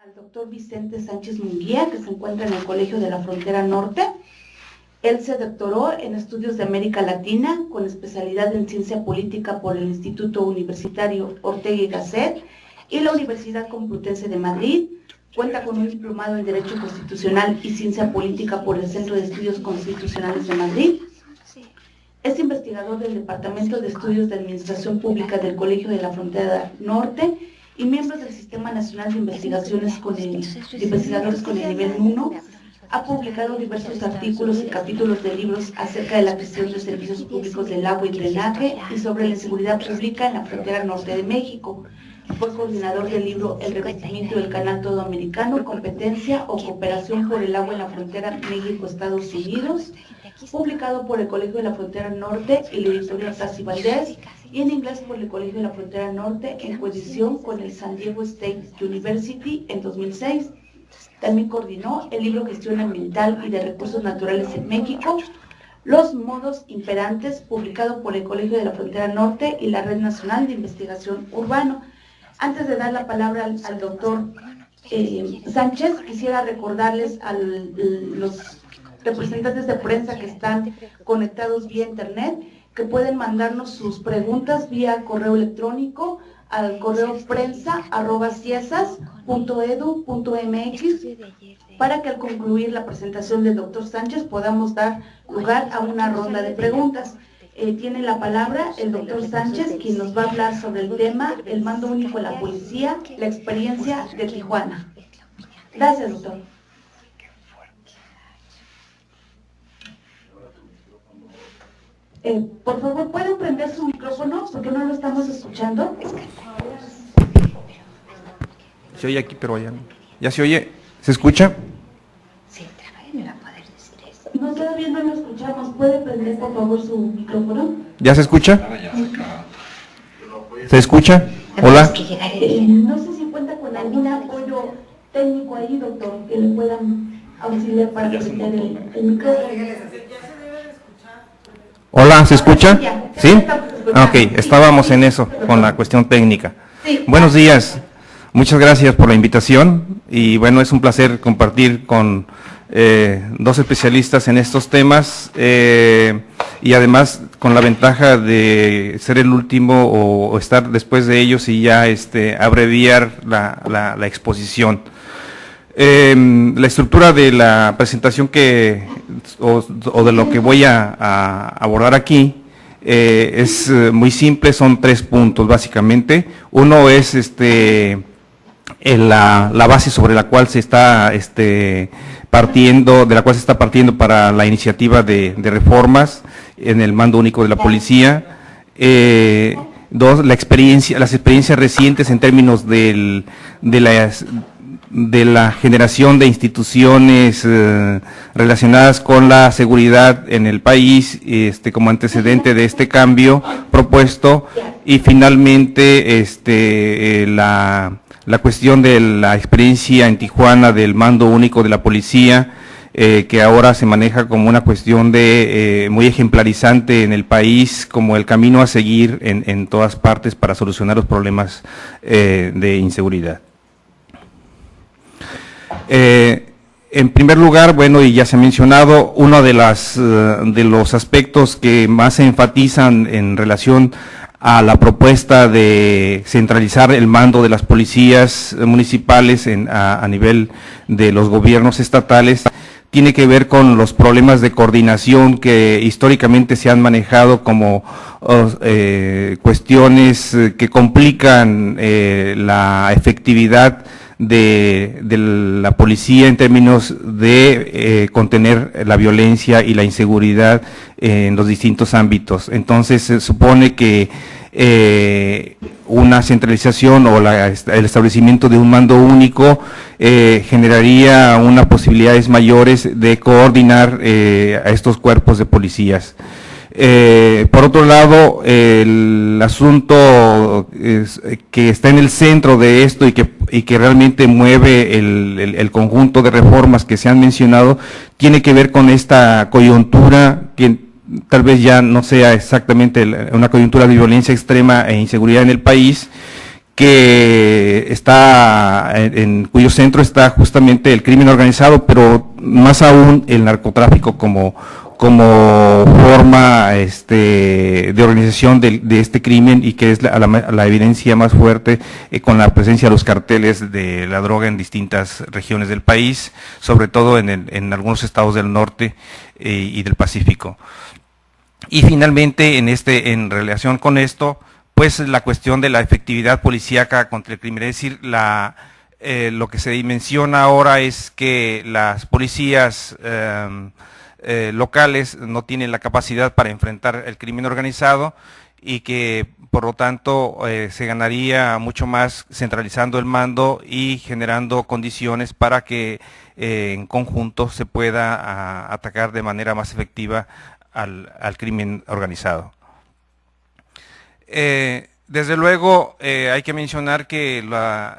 Al doctor Vicente Sánchez Munguía, que se encuentra en el Colegio de la Frontera Norte. Él se doctoró en Estudios de América Latina, con especialidad en Ciencia Política por el Instituto Universitario Ortega y Gasset y la Universidad Complutense de Madrid. Cuenta con un diplomado en Derecho Constitucional y Ciencia Política por el Centro de Estudios Constitucionales de Madrid. Es investigador del Departamento de Estudios de Administración Pública del Colegio de la Frontera Norte y miembro del Sistema Nacional de Investigadores con el nivel 1. Ha publicado diversos artículos y capítulos de libros acerca de la gestión de servicios públicos del agua y drenaje y sobre la inseguridad pública en la frontera norte de México. Fue coordinador del libro El revestimiento del Canal Todoamericano, competencia o cooperación por el agua en la frontera México-Estados Unidos, publicado por el Colegio de la Frontera Norte y la editorial Tassi Valdés, y en inglés por el Colegio de la Frontera Norte en coedición con el San Diego State University en 2006. También coordinó el libro Gestión Ambiental y de Recursos Naturales en México, Los Modos Imperantes, publicado por el Colegio de la Frontera Norte y la Red Nacional de Investigación Urbano. Antes de dar la palabra al doctor Sánchez, quisiera recordarles a los representantes de prensa que están conectados vía internet que pueden mandarnos sus preguntas vía correo electrónico al correo prensa@ciesas.edu.mx para que al concluir la presentación del doctor Sánchez podamos dar lugar a una ronda de preguntas. Tiene la palabra el doctor Sánchez, quien nos va a hablar sobre el tema el mando único de la policía, la experiencia de Tijuana. Gracias, doctor. Por favor, ¿pueden prender su micrófono? Porque no lo estamos escuchando. Se oye aquí, pero allá no. ¿Ya se oye? ¿Se escucha? Sí, me va a poder decir eso. No, todavía no lo escuchamos. ¿Puede prender, por favor, su micrófono? ¿Ya se escucha? ¿Se escucha? Hola. No sé si cuenta con algún apoyo técnico ahí, doctor, que le puedan auxiliar para prender el micrófono. Hola, ¿se escucha? ¿Sí? Ok, estábamos en eso, con la cuestión técnica. Buenos días, muchas gracias por la invitación y bueno, es un placer compartir con dos especialistas en estos temas y además con la ventaja de ser el último o estar después de ellos y ya abreviar la exposición. La estructura de la presentación o de lo que voy a abordar aquí es muy simple, son 3 puntos básicamente. Uno es la base sobre la cual se está partiendo para la iniciativa de reformas en el mando único de la policía. 2, las experiencias recientes en términos de la generación de instituciones relacionadas con la seguridad en el país, como antecedente de este cambio propuesto, y finalmente la cuestión de la experiencia en Tijuana del mando único de la policía, que ahora se maneja como una cuestión muy ejemplarizante en el país, como el camino a seguir en todas partes para solucionar los problemas de inseguridad. En primer lugar, bueno, y ya se ha mencionado, uno de los aspectos que más se enfatizan en relación a la propuesta de centralizar el mando de las policías municipales a nivel de los gobiernos estatales, tiene que ver con los problemas de coordinación que históricamente se han manejado como cuestiones que complican la efectividad de la policía en términos de contener la violencia y la inseguridad en los distintos ámbitos. Entonces se supone que una centralización o el establecimiento de un mando único generaría unas posibilidades mayores de coordinar a estos cuerpos de policías. Por otro lado, el asunto que está en el centro de esto y que realmente mueve el conjunto de reformas que se han mencionado, tiene que ver con esta coyuntura que tal vez ya no sea exactamente una coyuntura de violencia extrema e inseguridad en el país, que está en cuyo centro está justamente el crimen organizado, pero más aún el narcotráfico como forma de organización de este crimen, y que es la evidencia más fuerte con la presencia de los carteles de la droga en distintas regiones del país, sobre todo en algunos estados del norte y del Pacífico. Y finalmente, en relación con esto, pues la cuestión de la efectividad policíaca contra el crimen, es decir, lo que se menciona ahora es que las policías locales no tienen la capacidad para enfrentar el crimen organizado, y que por lo tanto se ganaría mucho más centralizando el mando y generando condiciones para que en conjunto se pueda atacar de manera más efectiva al crimen organizado. Desde luego hay que mencionar que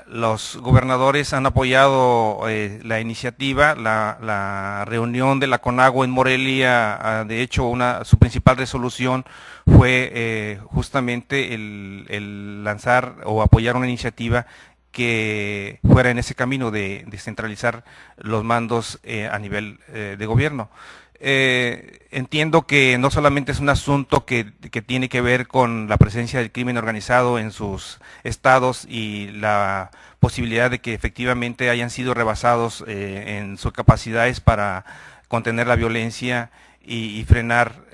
los gobernadores han apoyado la iniciativa, la reunión de la CONAGUA en Morelia. De hecho, su principal resolución fue justamente el lanzar o apoyar una iniciativa que fuera en ese camino de descentralizar los mandos a nivel de gobierno. Entiendo que no solamente es un asunto que tiene que ver con la presencia del crimen organizado en sus estados y la posibilidad de que efectivamente hayan sido rebasados en sus capacidades para contener la violencia y frenar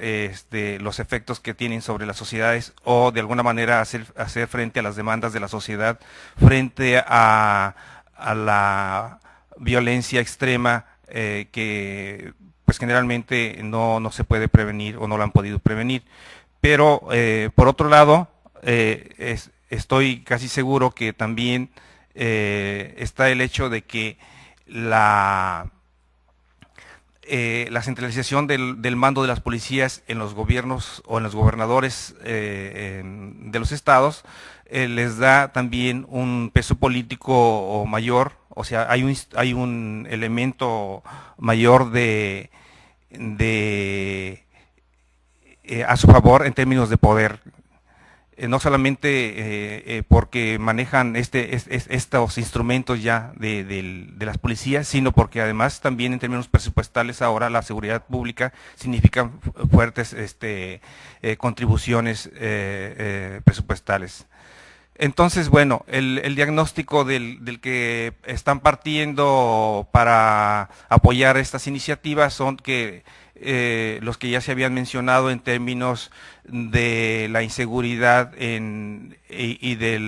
los efectos que tienen sobre las sociedades, o de alguna manera hacer frente a las demandas de la sociedad frente a la violencia extrema que pues generalmente no se puede prevenir o no lo han podido prevenir. Pero por otro lado, estoy casi seguro que también está el hecho de que la centralización del mando de las policías en los gobiernos o en los gobernadores de los estados les da también un peso político mayor. O sea, hay un elemento mayor a su favor en términos de poder, no solamente porque manejan estos instrumentos ya de las policías, sino porque además también en términos presupuestales ahora la seguridad pública significa fuertes contribuciones presupuestales. Entonces, bueno, el diagnóstico del que están partiendo para apoyar estas iniciativas son que los que ya se habían mencionado en términos de la inseguridad y de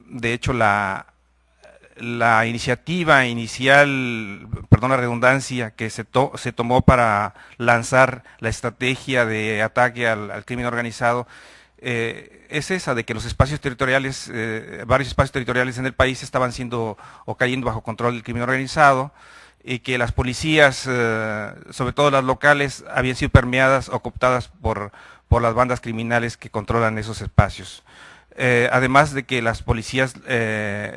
de hecho la iniciativa inicial, perdón la redundancia, que se tomó para lanzar la estrategia de ataque al crimen organizado, es esa de que los espacios territoriales, varios espacios territoriales en el país estaban siendo o cayendo bajo control del crimen organizado, y que las policías, sobre todo las locales, habían sido permeadas o cooptadas por las bandas criminales que controlan esos espacios. Además de que las policías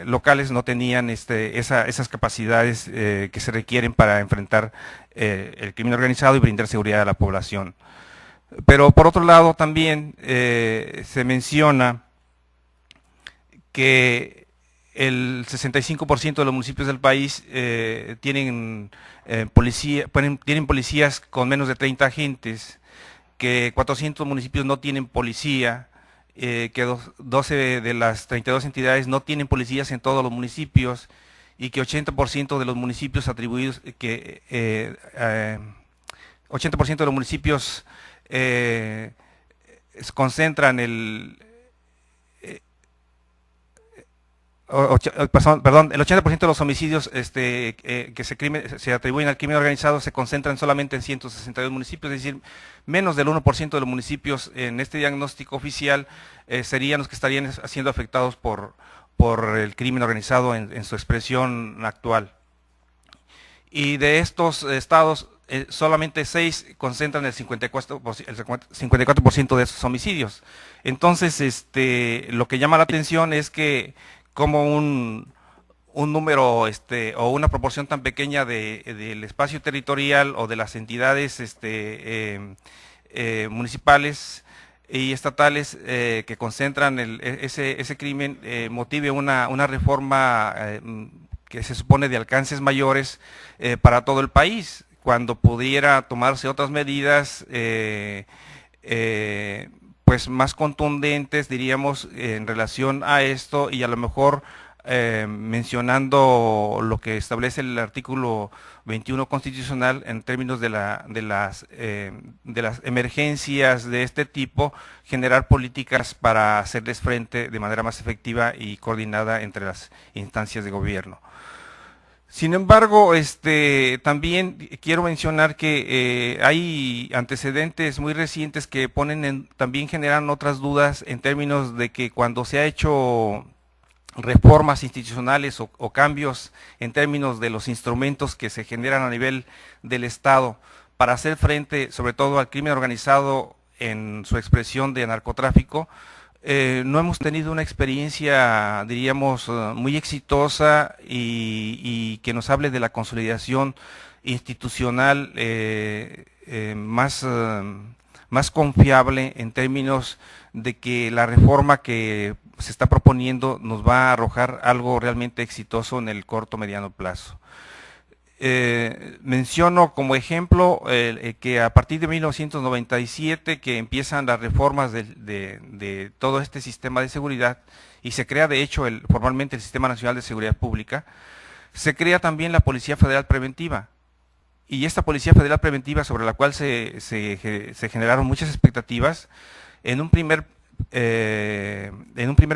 locales no tenían esas capacidades que se requieren para enfrentar el crimen organizado y brindar seguridad a la población. Pero por otro lado también se menciona que el 65% de los municipios del país tienen policías con menos de 30 agentes, que 400 municipios no tienen policía, que 12 de las 32 entidades no tienen policías en todos los municipios, y que 80% de los municipios atribuidos, 80% de los municipios concentran el 80% de los homicidios que se atribuyen al crimen organizado se concentran solamente en 162 municipios, es decir, menos del 1% de los municipios en este diagnóstico oficial serían los que estarían siendo afectados por el crimen organizado en su expresión actual. Y de estos estados, solamente 6 concentran el 54% de esos homicidios. Entonces, lo que llama la atención es que como un número o una proporción tan pequeña del espacio territorial o de las entidades municipales y estatales que concentran ese crimen motive una reforma que se supone de alcances mayores para todo el país, cuando pudiera tomarse otras medidas pues más contundentes, diríamos, en relación a esto, y a lo mejor mencionando lo que establece el artículo 21 constitucional en términos de las emergencias de este tipo, generar políticas para hacerles frente de manera más efectiva y coordinada entre las instancias de gobierno. Sin embargo, también quiero mencionar que hay antecedentes muy recientes que también generan otras dudas en términos de que cuando se ha hecho reformas institucionales o cambios en términos de los instrumentos que se generan a nivel del Estado para hacer frente sobre todo al crimen organizado en su expresión de narcotráfico, no hemos tenido una experiencia, diríamos, muy exitosa y que nos hable de la consolidación institucional más confiable en términos de que la reforma que se está proponiendo nos va a arrojar algo realmente exitoso en el corto mediano plazo. Menciono como ejemplo que a partir de 1997 que empiezan las reformas de todo este sistema de seguridad y se crea de hecho formalmente el Sistema Nacional de Seguridad Pública, se crea también la Policía Federal Preventiva. Y esta Policía Federal Preventiva, sobre la cual se generaron muchas expectativas, en un primer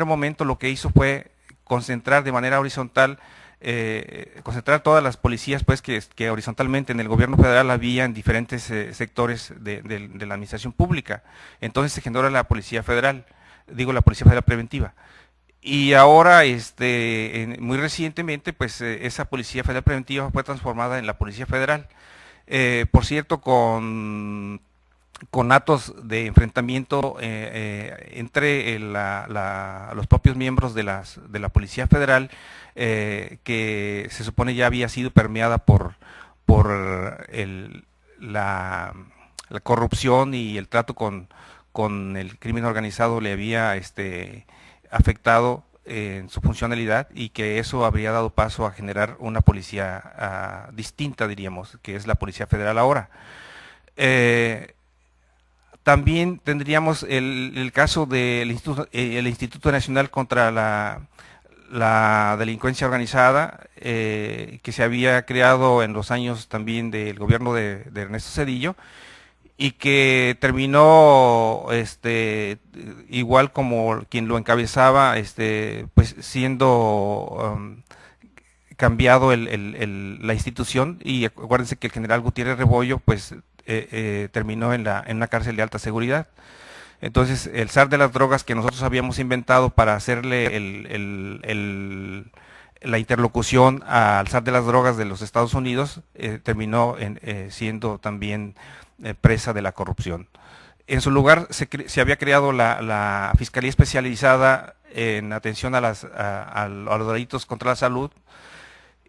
momento lo que hizo fue concentrar de manera horizontal, concentrar todas las policías pues que horizontalmente en el gobierno federal había en diferentes sectores de la administración pública. Entonces se generó la Policía Federal, la Policía Federal Preventiva. Y ahora, muy recientemente, pues esa Policía Federal Preventiva fue transformada en la Policía Federal. Por cierto, con actos de enfrentamiento entre los propios miembros de la Policía Federal, que se supone ya había sido permeada por la corrupción y el trato con el crimen organizado le había afectado en su funcionalidad, y que eso habría dado paso a generar una policía distinta, diríamos, que es la Policía Federal ahora. También tendríamos el caso del Instituto Nacional contra la Delincuencia Organizada, que se había creado en los años también del gobierno de Ernesto Zedillo, y que terminó igual como quien lo encabezaba, pues siendo cambiado la institución, y acuérdense que el general Gutiérrez Rebollo pues terminó en una cárcel de alta seguridad. Entonces el zar de las drogas que nosotros habíamos inventado para hacerle la interlocución al zar de las drogas de los Estados Unidos terminó siendo también presa de la corrupción. En su lugar se había creado la Fiscalía Especializada en atención a los delitos contra la salud,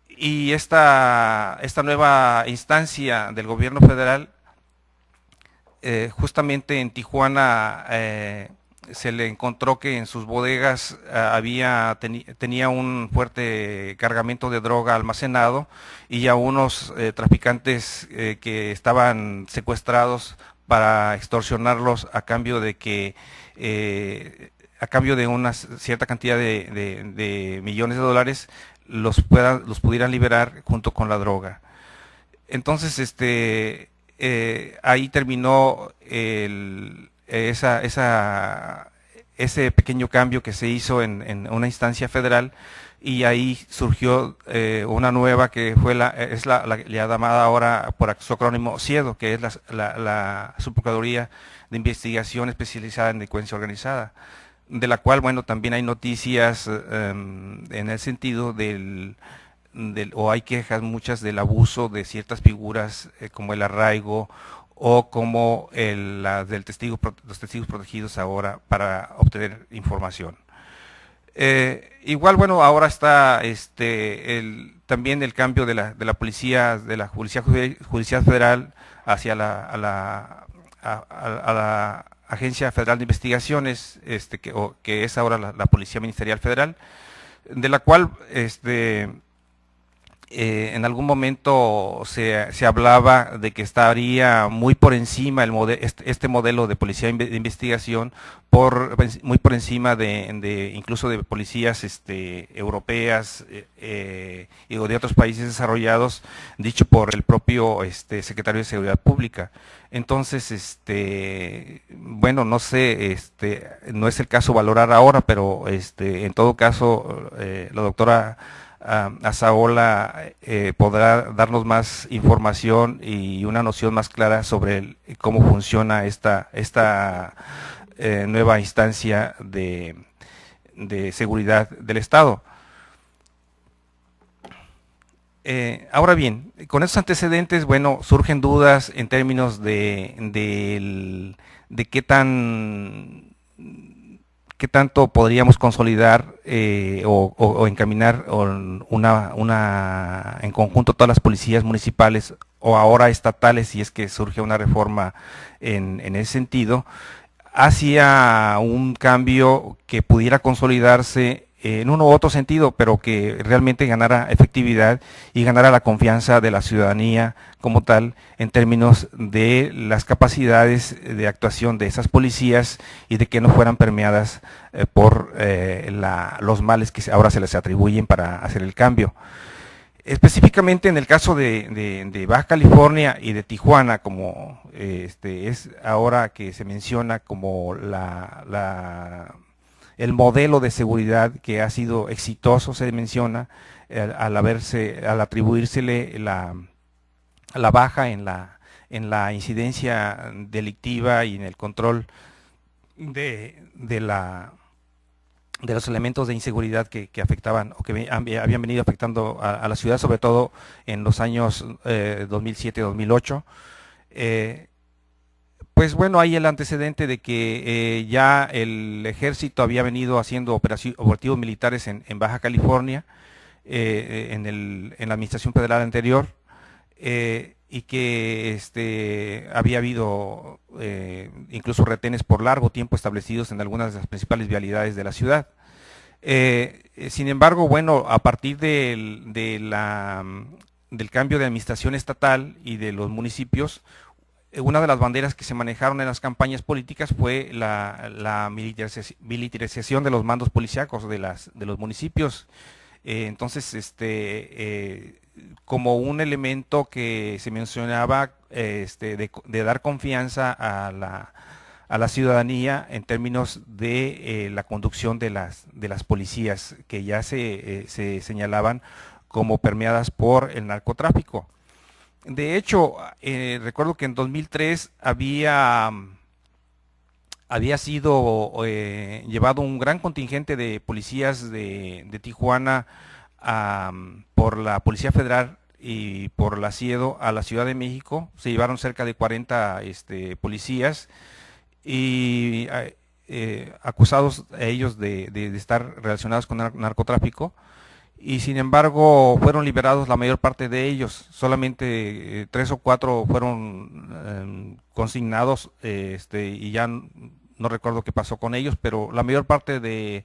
y esta nueva instancia del gobierno federal, justamente en Tijuana se le encontró que en sus bodegas tenía un fuerte cargamento de droga almacenado, y a unos traficantes que estaban secuestrados para extorsionarlos a cambio de una cierta cantidad de millones de dólares los pudieran liberar junto con la droga. Entonces ahí terminó ese pequeño cambio que se hizo en una instancia federal, y ahí surgió una nueva que es la llamada ahora por su acrónimo CIEDO, que es la Subprocuraduría de Investigación Especializada en Delincuencia Organizada, de la cual, bueno, también hay noticias en el sentido o hay quejas muchas del abuso de ciertas figuras como el arraigo o como los testigos protegidos ahora para obtener información. Igual, bueno, ahora está también el cambio de la policía, de la Judicial Federal hacia Agencia Federal de Investigaciones, que es ahora la Policía Ministerial Federal, de la cual en algún momento se hablaba de que estaría muy por encima este modelo de policía de investigación, muy por encima incluso de policías europeas y de otros países desarrollados, dicho por el propio secretario de Seguridad Pública. Entonces, bueno, no sé, no es el caso valorar ahora, pero en todo caso, la doctora Azaola podrá darnos más información y una noción más clara sobre cómo funciona esta nueva instancia de seguridad del Estado. Ahora bien, con estos antecedentes, bueno, surgen dudas en términos de qué tanto podríamos consolidar o encaminar en conjunto todas las policías municipales o ahora estatales, si es que surge una reforma en ese sentido, hacia un cambio que pudiera consolidarse en uno u otro sentido, pero que realmente ganara efectividad y ganara la confianza de la ciudadanía como tal, en términos de las capacidades de actuación de esas policías y de que no fueran permeadas por los males que ahora se les atribuyen para hacer el cambio. Específicamente en el caso de Baja California y de Tijuana, como es ahora que se menciona como el modelo de seguridad que ha sido exitoso, se menciona, al atribuírsele la baja en la incidencia delictiva y en el control de los elementos de inseguridad que afectaban o que habían venido afectando a la ciudad, sobre todo en los años 2007-2008. Pues bueno, hay el antecedente de que ya el ejército había venido haciendo operativos militares en Baja California, en la administración federal anterior, y que había habido incluso retenes por largo tiempo establecidos en algunas de las principales vialidades de la ciudad. Sin embargo, bueno, a partir del cambio de administración estatal y de los municipios, una de las banderas que se manejaron en las campañas políticas fue la militarización de los mandos policíacos de los municipios. Entonces, como un elemento que se mencionaba de dar confianza a la ciudadanía en términos de la conducción de las policías, que ya se señalaban como permeadas por el narcotráfico. De hecho, recuerdo que en 2003 había sido llevado un gran contingente de policías de Tijuana por la Policía Federal y por la CIEDO a la Ciudad de México. Se llevaron cerca de 40 policías y acusados a ellos de estar relacionados con narcotráfico. Y sin embargo fueron liberados la mayor parte de ellos, solamente 3 o 4 fueron consignados y ya no recuerdo qué pasó con ellos, pero la mayor parte de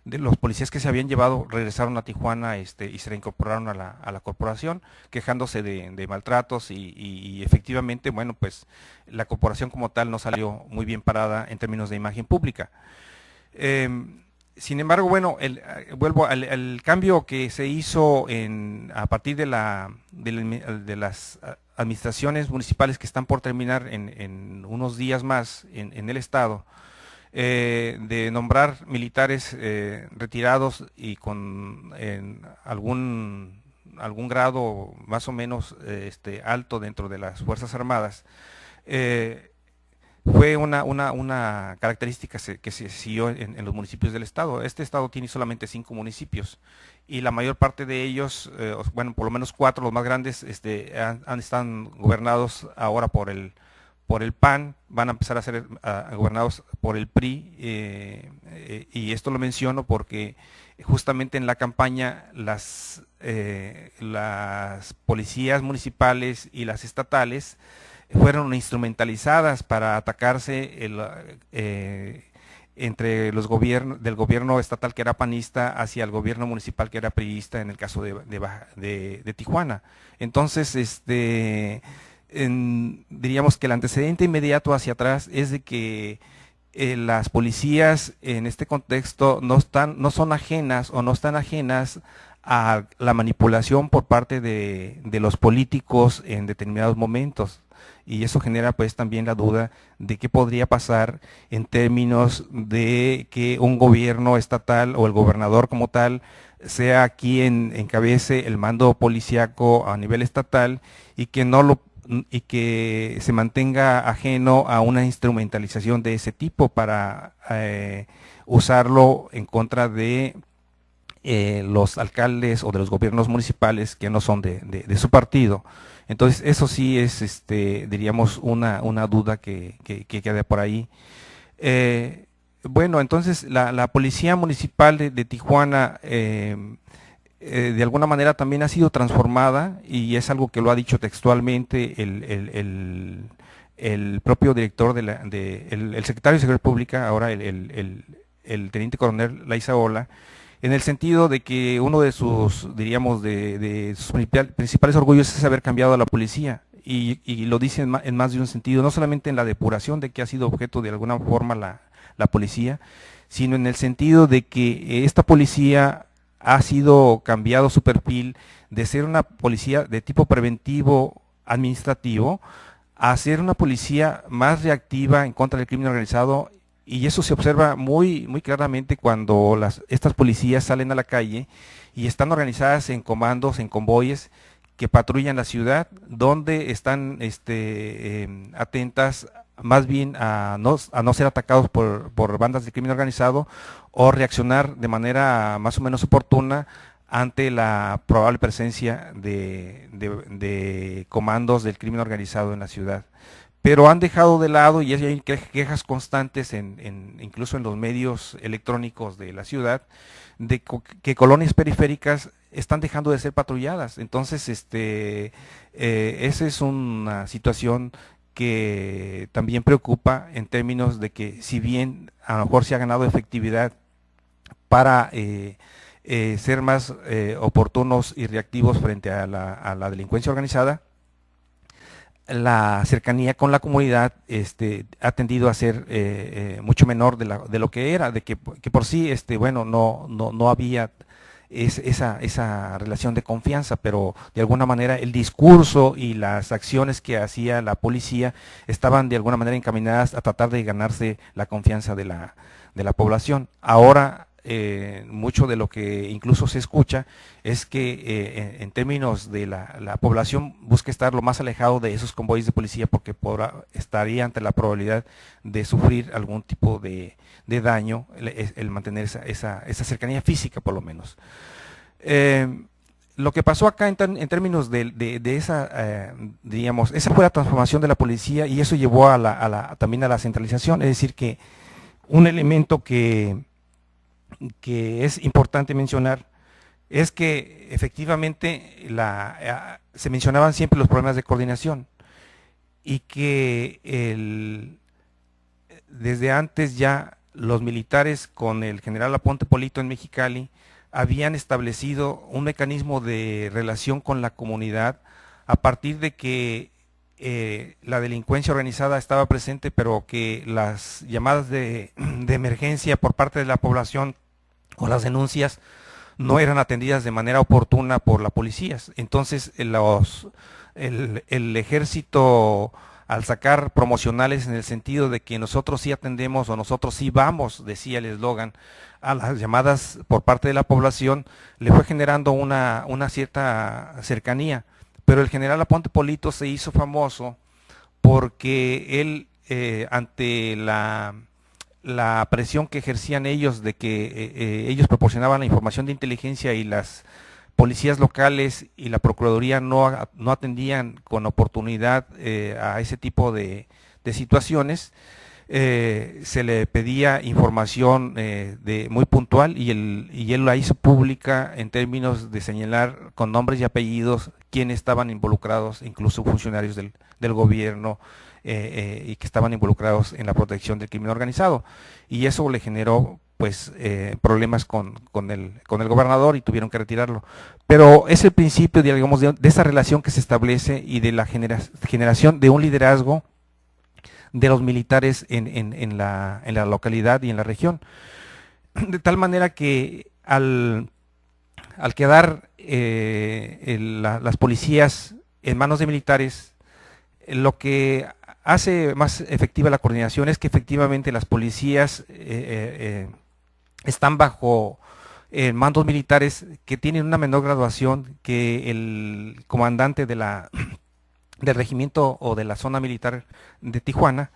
los policías que se habían llevado regresaron a Tijuana y se reincorporaron a la corporación, quejándose de maltratos y efectivamente, bueno, pues la corporación como tal no salió muy bien parada en términos de imagen pública. Sin embargo, bueno, vuelvo al cambio que se hizo a partir de las administraciones municipales que están por terminar en unos días más en el estado, de nombrar militares retirados y con algún grado más o menos alto dentro de las Fuerzas Armadas. Fue una característica que se siguió en los municipios del estado. Este estado tiene solamente 5 municipios y la mayor parte de ellos, bueno, por lo menos 4, los más grandes, están gobernados ahora por el PAN, van a empezar a ser gobernados por el PRI, y esto lo menciono porque justamente en la campaña las policías municipales y las estatales fueron instrumentalizadas para atacarse entre los gobiernos, del gobierno estatal que era panista hacia el gobierno municipal que era priista en el caso de Tijuana. Entonces, diríamos que el antecedente inmediato hacia atrás es de que las policías en este contexto no son ajenas o no están ajenas a la manipulación por parte de los políticos en determinados momentos. Y eso genera pues también la duda de qué podría pasar en términos de que un gobierno estatal o el gobernador como tal sea quien encabece el mando policíaco a nivel estatal y que se mantenga ajeno a una instrumentalización de ese tipo para usarlo en contra de los alcaldes o de los gobiernos municipales que no son de su partido. Entonces, eso sí es, diríamos, una duda que queda por ahí. Bueno, entonces, la Policía Municipal de Tijuana, de alguna manera también ha sido transformada, y es algo que lo ha dicho textualmente el propio director, el secretario de Seguridad Pública, ahora el teniente coronel Laizaola, en el sentido de que uno de sus, diríamos, de sus principales orgullos es haber cambiado a la policía, y lo dice en más de un sentido, no solamente en la depuración de que ha sido objeto de alguna forma la policía, sino en el sentido de que esta policía ha sido cambiado su perfil de ser una policía de tipo preventivo administrativo a ser una policía más reactiva en contra del crimen organizado. Y eso se observa muy claramente cuando estas policías salen a la calle y están organizadas en comandos, en convoyes que patrullan la ciudad, donde están atentas más bien a no ser atacados por bandas de crimen organizado, o reaccionar de manera más o menos oportuna ante la probable presencia de comandos del crimen organizado en la ciudad. Pero han dejado de lado, y hay quejas constantes incluso en los medios electrónicos de la ciudad, de que colonias periféricas están dejando de ser patrulladas. Entonces, esa es una situación que también preocupa, en términos de que, si bien a lo mejor se ha ganado efectividad para ser más oportunos y reactivos frente a la delincuencia organizada, la cercanía con la comunidad ha tendido a ser mucho menor de lo que era, de que por sí bueno, no había esa relación de confianza, pero de alguna manera el discurso y las acciones que hacía la policía estaban de alguna manera encaminadas a tratar de ganarse la confianza de la población. Ahora, mucho de lo que incluso se escucha es que en términos de la población busca estar lo más alejado de esos convoyes de policía, porque estaría ante la probabilidad de sufrir algún tipo de daño, el mantener esa cercanía física por lo menos. Lo que pasó acá en términos de esa, diríamos, esa fue la transformación de la policía, y eso llevó también a la centralización. Es decir, que un elemento que es importante mencionar es que efectivamente se mencionaban siempre los problemas de coordinación, y que desde antes ya los militares con el general Aponte Polito en Mexicali habían establecido un mecanismo de relación con la comunidad a partir de que la delincuencia organizada estaba presente, pero que las llamadas de emergencia por parte de la población o las denuncias no eran atendidas de manera oportuna por la policía. Entonces el ejército, al sacar promocionales en el sentido de que nosotros sí atendemos o nosotros sí vamos, decía el eslogan, a las llamadas por parte de la población, le fue generando una cierta cercanía. Pero el general Aponte Polito se hizo famoso porque él, ante la presión que ejercían ellos de que ellos proporcionaban la información de inteligencia y las policías locales y la Procuraduría no atendían con oportunidad a ese tipo de situaciones, se le pedía información muy puntual y él la hizo pública en términos de señalar con nombres y apellidos quiénes estaban involucrados, incluso funcionarios del gobierno y que estaban involucrados en la protección del crimen organizado. Y eso le generó pues problemas con el gobernador y tuvieron que retirarlo. Pero es el principio, digamos, de esa relación que se establece y de la generación de un liderazgo de los militares en la localidad y en la región. De tal manera que al quedar las policías en manos de militares, lo que hace más efectiva la coordinación es que efectivamente las policías están bajo mandos militares que tienen una menor graduación que el comandante del regimiento o de la zona militar de Tijuana,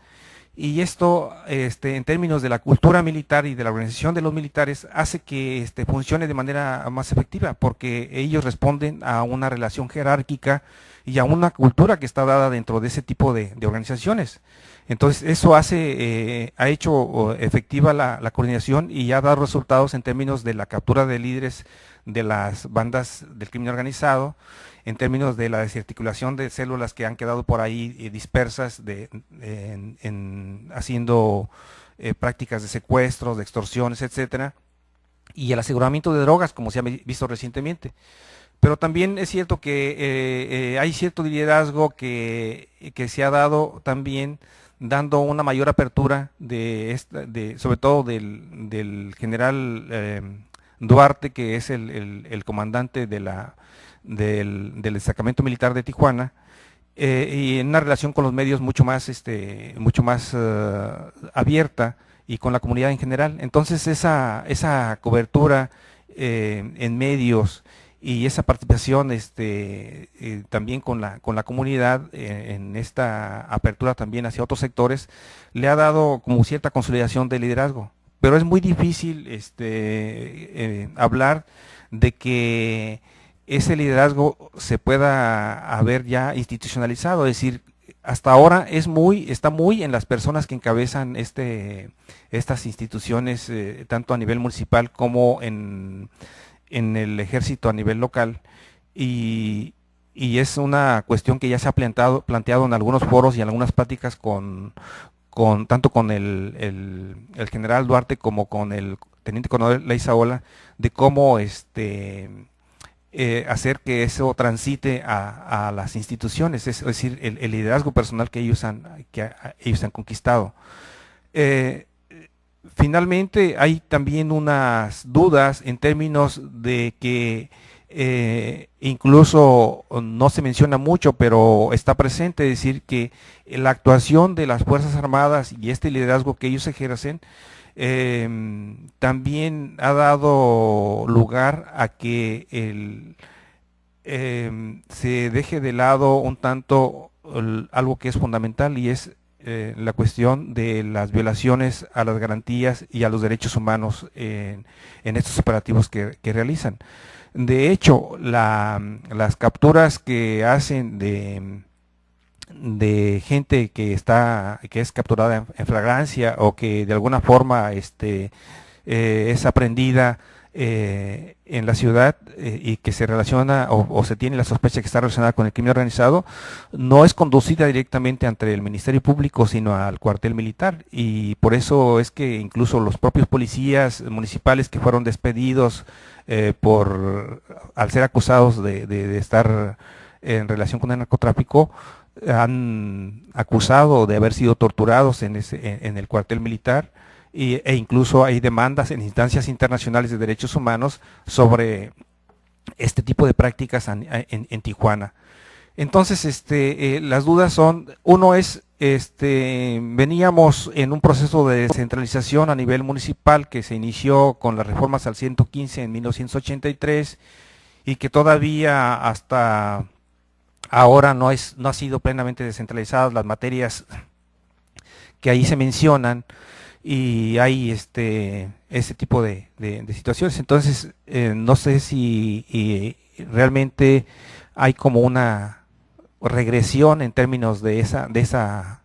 y esto en términos de la cultura militar y de la organización de los militares hace que funcione de manera más efectiva, porque ellos responden a una relación jerárquica y a una cultura que está dada dentro de ese tipo de organizaciones. Entonces eso ha hecho efectiva la coordinación y ha dado resultados en términos de la captura de líderes de las bandas del crimen organizado, en términos de la desarticulación de células que han quedado por ahí dispersas haciendo prácticas de secuestros, de extorsiones, etcétera, y el aseguramiento de drogas, como se ha visto recientemente. Pero también es cierto que hay cierto liderazgo que se ha dado también dando una mayor apertura sobre todo del general Duarte, que es el comandante del destacamento militar de Tijuana, y en una relación con los medios mucho más abierta y con la comunidad en general. Entonces esa cobertura en medios y esa participación también con la comunidad en esta apertura también hacia otros sectores le ha dado como cierta consolidación de liderazgo. Pero es muy difícil hablar de que ese liderazgo se pueda haber ya institucionalizado, es decir, hasta ahora está muy en las personas que encabezan estas instituciones, tanto a nivel municipal como en el ejército a nivel local, y es una cuestión que ya se ha planteado en algunos foros y en algunas pláticas tanto con el general Duarte como con el teniente coronel Leizaola, de cómo hacer que eso transite a las instituciones, es decir, el liderazgo personal que ellos han conquistado. Finalmente hay también unas dudas en términos de que incluso no se menciona mucho, pero está presente, decir que la actuación de las Fuerzas Armadas y este liderazgo que ellos ejercen también ha dado lugar a que se deje de lado un tanto algo que es fundamental, y es la cuestión de las violaciones a las garantías y a los derechos humanos en estos operativos que realizan. De hecho, las capturas que hacen de gente que es capturada en flagrancia o que de alguna forma es aprendida en la ciudad y que se relaciona o se tiene la sospecha que está relacionada con el crimen organizado, no es conducida directamente ante el Ministerio Público, sino al cuartel militar, y por eso es que incluso los propios policías municipales que fueron despedidos al ser acusados de estar en relación con el narcotráfico, han acusado de haber sido torturados en el cuartel militar, e incluso hay demandas en instancias internacionales de derechos humanos sobre este tipo de prácticas en Tijuana. Entonces, las dudas son, uno es, veníamos en un proceso de descentralización a nivel municipal que se inició con las reformas al 115 en 1983 y que todavía hasta ahora no ha sido plenamente descentralizadas las materias que ahí se mencionan, y hay ese tipo de situaciones. Entonces no sé si realmente hay como una regresión en términos de esa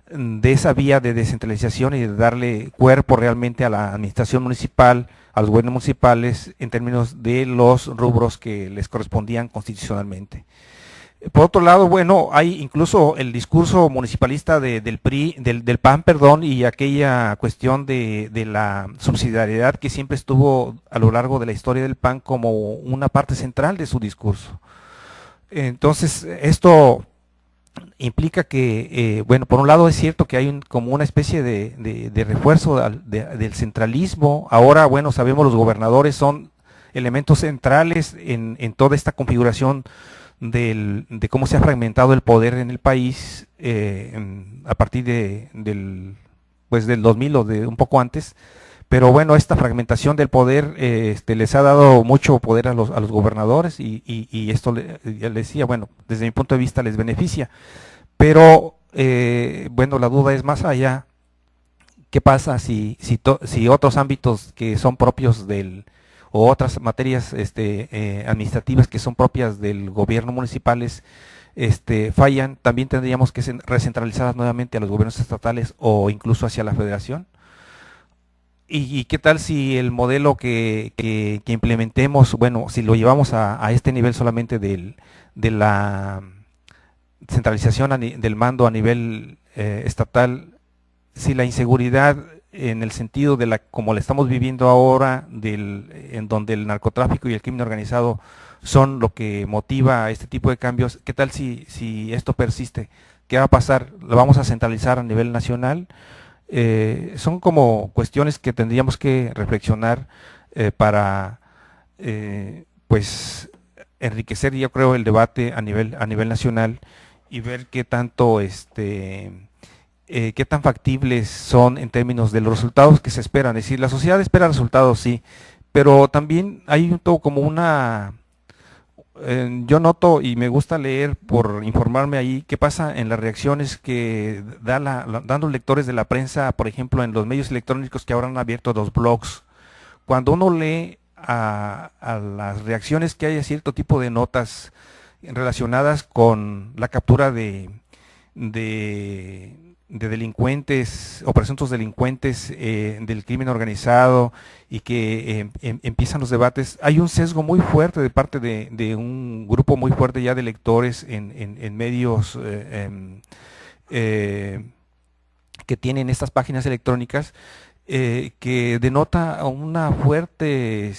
de esa vía de descentralización y de darle cuerpo realmente a la administración municipal, a los gobiernos municipales, en términos de los rubros que les correspondían constitucionalmente. Por otro lado, bueno, hay incluso el discurso municipalista del PRI, del PAN, perdón, y aquella cuestión de la subsidiariedad que siempre estuvo a lo largo de la historia del PAN como una parte central de su discurso. Entonces, esto implica que, bueno, por un lado es cierto que hay como una especie de refuerzo del centralismo. Ahora, bueno, sabemos los gobernadores son elementos centrales en toda esta configuración de cómo se ha fragmentado el poder en el país a partir del 2000 o de un poco antes. Pero bueno, esta fragmentación del poder les ha dado mucho poder a los gobernadores y esto, ya les decía, bueno, desde mi punto de vista les beneficia. Pero, bueno, la duda es más allá, ¿qué pasa si otros ámbitos que son propios o otras materias administrativas que son propias del gobierno municipales fallan? También tendríamos que recentralizarlas nuevamente a los gobiernos estatales o incluso hacia la federación. ¿Y qué tal si el modelo que implementemos, bueno, si lo llevamos a este nivel solamente de la centralización del mando a nivel estatal, si la inseguridad en el sentido de como la estamos viviendo ahora, en donde el narcotráfico y el crimen organizado son lo que motiva este tipo de cambios, qué tal si esto persiste? ¿Qué va a pasar? ¿Lo vamos a centralizar a nivel nacional? Son como cuestiones que tendríamos que reflexionar para pues enriquecer, yo creo, el debate a nivel nacional y ver qué tanto qué tan factibles son en términos de los resultados que se esperan. Es decir, la sociedad espera resultados, sí, pero también hay como yo noto y me gusta leer por informarme ahí qué pasa en las reacciones que dan los lectores de la prensa, por ejemplo, en los medios electrónicos que ahora han abierto los blogs. Cuando uno lee a las reacciones que hay a cierto tipo de notas relacionadas con la captura de delincuentes o presuntos delincuentes del crimen organizado y que empiezan los debates, hay un sesgo muy fuerte de parte de un grupo muy fuerte ya de lectores en medios que tienen estas páginas electrónicas que denota una fuerte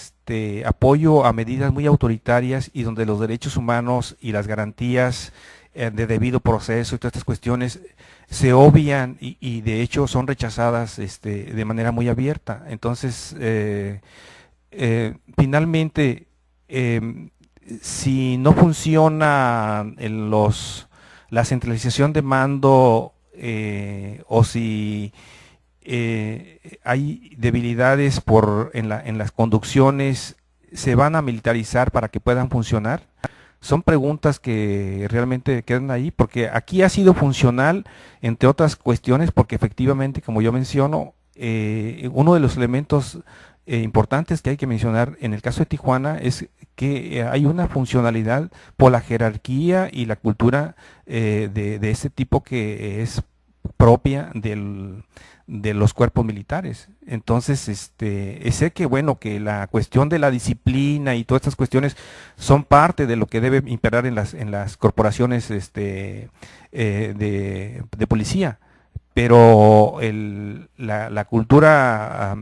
apoyo a medidas muy autoritarias y donde los derechos humanos y las garantías de debido proceso y todas estas cuestiones se obvian y de hecho son rechazadas de manera muy abierta. Entonces, finalmente, si no funciona la centralización de mando o si hay debilidades en las conducciones, ¿se van a militarizar para que puedan funcionar? Son preguntas que realmente quedan ahí, porque aquí ha sido funcional, entre otras cuestiones, porque efectivamente, como yo menciono, uno de los elementos importantes que hay que mencionar en el caso de Tijuana es que hay una funcionalidad por la jerarquía y la cultura de este tipo que es propia de los cuerpos militares. Entonces, sé que bueno, que la cuestión de la disciplina y todas estas cuestiones son parte de lo que debe imperar en las corporaciones de policía, pero la cultura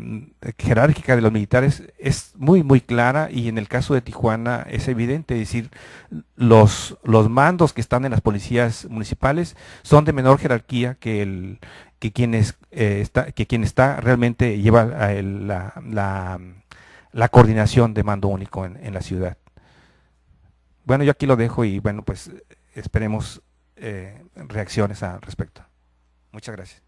jerárquica de los militares es muy muy clara y en el caso de Tijuana es evidente. Es decir, los mandos que están en las policías municipales son de menor jerarquía que quien está realmente lleva la coordinación de mando único en la ciudad. Bueno, yo aquí lo dejo y bueno, pues esperemos reacciones al respecto. Muchas gracias.